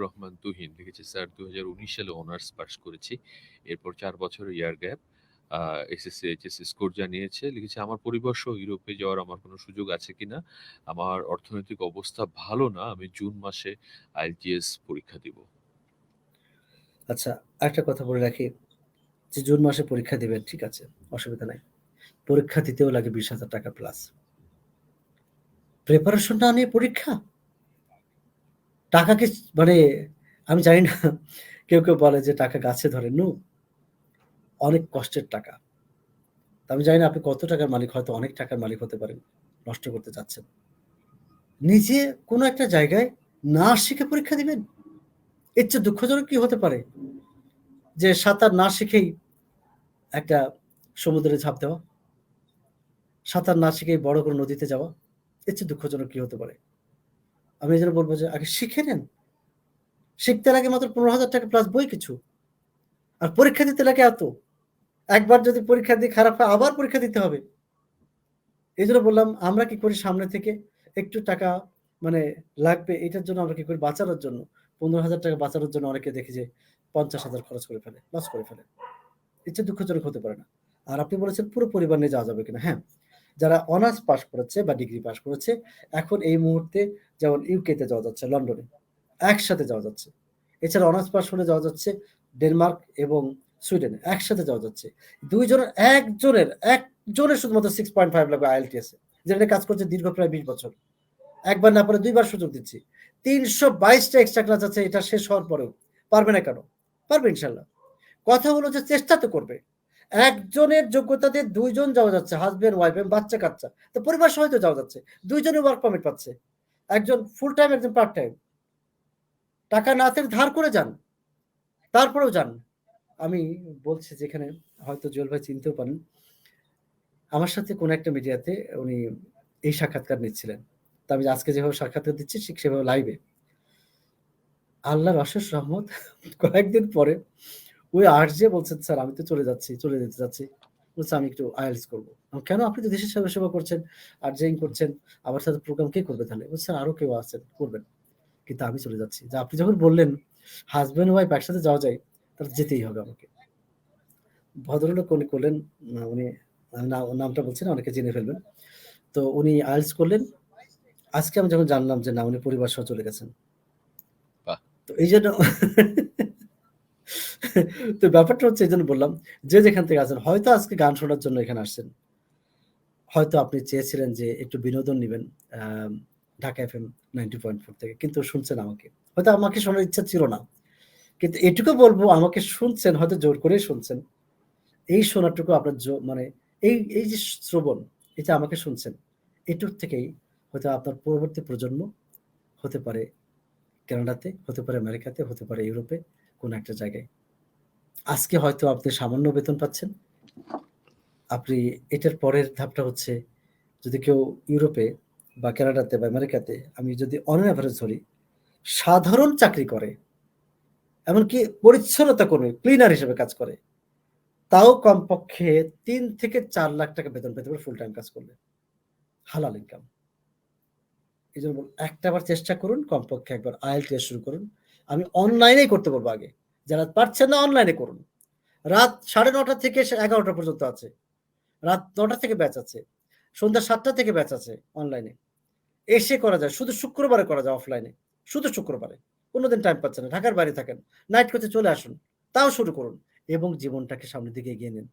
রহমান তুহিন লিখেছে, স্যার 2019 সালে honours pass করেছি, এরপর 4 বছরের ইয়ার গ্যাপ, এসএসসি এইচএসসি স্কোর জানিয়েছে। লিখেছে, আমার পরিবার সহ ইউরোপে যাওয়ার আমার কোনো সুযোগ আছে কিনা, আমার অর্থনৈতিক অবস্থা ভালো না, আমি জুন মাসে আইএলটিএস পরীক্ষা দিব। আচ্ছা, একটা কথা বলে রাখি যে জুন মাসে পরীক্ষা দিবেন, ঠিক আছে, অসুবিধা নাই। পরীক্ষা দিতেও লাগে 20,000 টাকা প্লাস। প্রিপারেশন না নিয়ে পরীক্ষা, টাকা কি মানে আমি জানি না, কেউ কেউ বলে যে টাকা গাছে ধরে, নো, অনেক কষ্টের টাকা। আমি জানি না আপনি কত টাকার মালিক, হয়তো অনেক টাকার মালিক হতে পারেন, নষ্ট করতে চাচ্ছেন। নিজে কোনো একটা জায়গায় না শিখে পরীক্ষা দিবেন, এর চেয়ে দুঃখজনক কি হতে পারে? যে সাঁতার না শিখেই একটা সমুদ্রে ঝাঁপ দেওয়া, সাঁতার না শিখেই বড় কোনো নদীতে যাওয়া, এর চেয়ে দুঃখজনক কি হতে পারে? আমি এই জন্য বলবো যে আগে শিখে নেন। শিখতে লাগে মাত্র 15,000 টাকা প্লাস বই কিছু, আর পরীক্ষা দিতে লাগে এত। একবার যদি পরীক্ষা দিয়ে খারাপ হয় আবার পরীক্ষা দিতে হবে। এই জন্য বললাম, আমরা কি করি সামনে থেকে একটু টাকা মানে লাগবে, এটার জন্য আমরা কি করি বাঁচানোর জন্য 15,000 টাকা বাঁচানোর জন্য অনেকে দেখি যে 50,000 খরচ করে ফেলে, লস করে ফেলে। এর চেয়ে দুঃখজনক হতে পারে না। আর আপনি বলেছেন পুরো পরিবার নিয়ে যাওয়া যাবে কিনা, হ্যাঁ, যারা অনার্স পাস করেছে বা ডিগ্রি পাস করেছে, এখন এই মুহূর্তে যেমন ইউকেতে যাওয়া যাচ্ছে, লন্ডনে একসাথে যাওয়া যাচ্ছে। এছাড়া অনার্স পাস হলে যাওয়া যাচ্ছে ডেনমার্ক এবং সুইডেনে, একসাথে যাওয়া যাচ্ছে। একজনের শুধুমাত্র 6.5 লাগবে আইএলটিএস এ, যেটা কাজ করছে দীর্ঘ প্রায় 20 বছর। একবার না পারে 2 বার সুযোগ দিচ্ছি। 322টা এক্সট্রা ক্লাস আছে, এটা শেষ হওয়ার পরেও পারবে না কেন? পারবে ইনশাআল্লাহ। কথা হলো যে চেষ্টা তো করবে। একজনের যোগ্যতা দিয়ে 2 জন যাওয়া যাচ্ছে, হাসব্যান্ড ওয়াইফ এবং বাচ্চা-কাচ্চা। তো পরিবার সহ তো যাওয়া যাচ্ছে। 2 জনই ওয়ার্ক পারমিট পাচ্ছে। একজন ফুল টাইম, একজন পার্ট টাইম। টাকা না থেকে ধার করে যান। তারপরেও যান। আমি বলছি যেখানে হয়তো জুয়েল ভাই চিনতেও পারেন। আমার সাথে কোনো একটা মিডিয়াতে উনি এই সাক্ষাৎকার নিচ্ছিলেন। তো আমি আজকে যেভাবে সাক্ষাৎকার দিচ্ছি ঠিক সেভাবে লাইভে। আল্লাহর অশেষ রহমত, কয়েকদিন পরে ওই আরজে বলছেন, স্যার আমি তো চলে যেতে যাচ্ছি। বলছে আমি একটু আইএলটিএস করবো। কেন? আপনি তো দেশের সেবা করছেন, আরজেইং করছেন, আমার সাথে প্রোগ্রাম কে করবে তাহলে? বলছে স্যার আরো কেউ আছেন, করবেন। কিন্তু আমি চলে যাচ্ছি। যে আপনি যখন বললেন হাসব্যান্ড ওয়াইফ একসাথে যাওয়া যায়, তাহলে যেতেই হবে আমাকে। ভদ্রলোক উনি করলেন, উনি নামটা বলছি না, অনেকে জেনে ফেলবেন। তো উনি আইএলটিএস করলেন। আজকে আমি যখন জানলাম যে না, উনি পরিবার সহ চলে গেছেন। বাহ! তো এইজন্য তো ব্যাপারটা হচ্ছে, এইজন্য বললাম যে যেখান থেকে আছেন, হয়তো আজকে গান শোনার জন্য এখানে আসছেন। হয়তো আপনি চেয়েছিলেন যে একটু বিনোদন নিবেন ঢাকা এফএম 90.4 থেকে, কিন্তু শুনছেন আমাকে। হয়তো আমাকে শোনার ইচ্ছা ছিল না। কিন্তু এটুকু বলবো, আমাকে শুনছেন, হয়তো জোর করেই শুনছেন। এই শোনাটুকু আপনার মানে এই যে শ্রবণ, এটা আমাকে শুনছেন, এটুক থেকেই হয়তো আপনার পরবর্তী প্রজন্ম হতে পারে কানাডাতে, হতে পারে আমেরিকাতে, হতে পারে ইউরোপে কোনো একটা জায়গায়। আজকে হয়তো আপনি সামান্য বেতন পাচ্ছেন। আপনি এটার পরের ধাপটা হচ্ছে, যদি কেউ ইউরোপে বা কানাডাতে বা আমেরিকাতে, আমি যদি অন এভারেজ ধরি, সাধারণ চাকরি করে, এমনকি পরিচ্ছন্নতা কর্মী, ক্লিনার হিসেবে কাজ করে, তাও কমপক্ষে ৩ থেকে ৪ লাখ টাকা বেতন পেতে পারে ফুল টাইম কাজ করলে। হালাল ইনকাম। এইজন্য একটাবার চেষ্টা করুন, কমপক্ষে একবার আইএলটিএস শুরু করুন। আমি অনলাইনেই করতে বলব আগে। যারা পারছেন না অনলাইনে করুন। রাত 9:30 থেকে 11:00 পর্যন্ত আছে। রাত 9:00 থেকে ব্যাচ আছে। সন্ধ্যা 7:00 থেকে ব্যাচ আছে অনলাইনে। এসে করা যায়। শুধু শুক্রবারে করা যায় অফলাইনে। শুধু শুক্রবারে। কোনদিন টাইম পাচ্ছেন না। ঢাকার বাইরে থাকেন। নাইট কোচে চলে আসুন। তাও শুরু করুন এবং জীবনটাকে সামনের দিকে এগিয়ে নিন।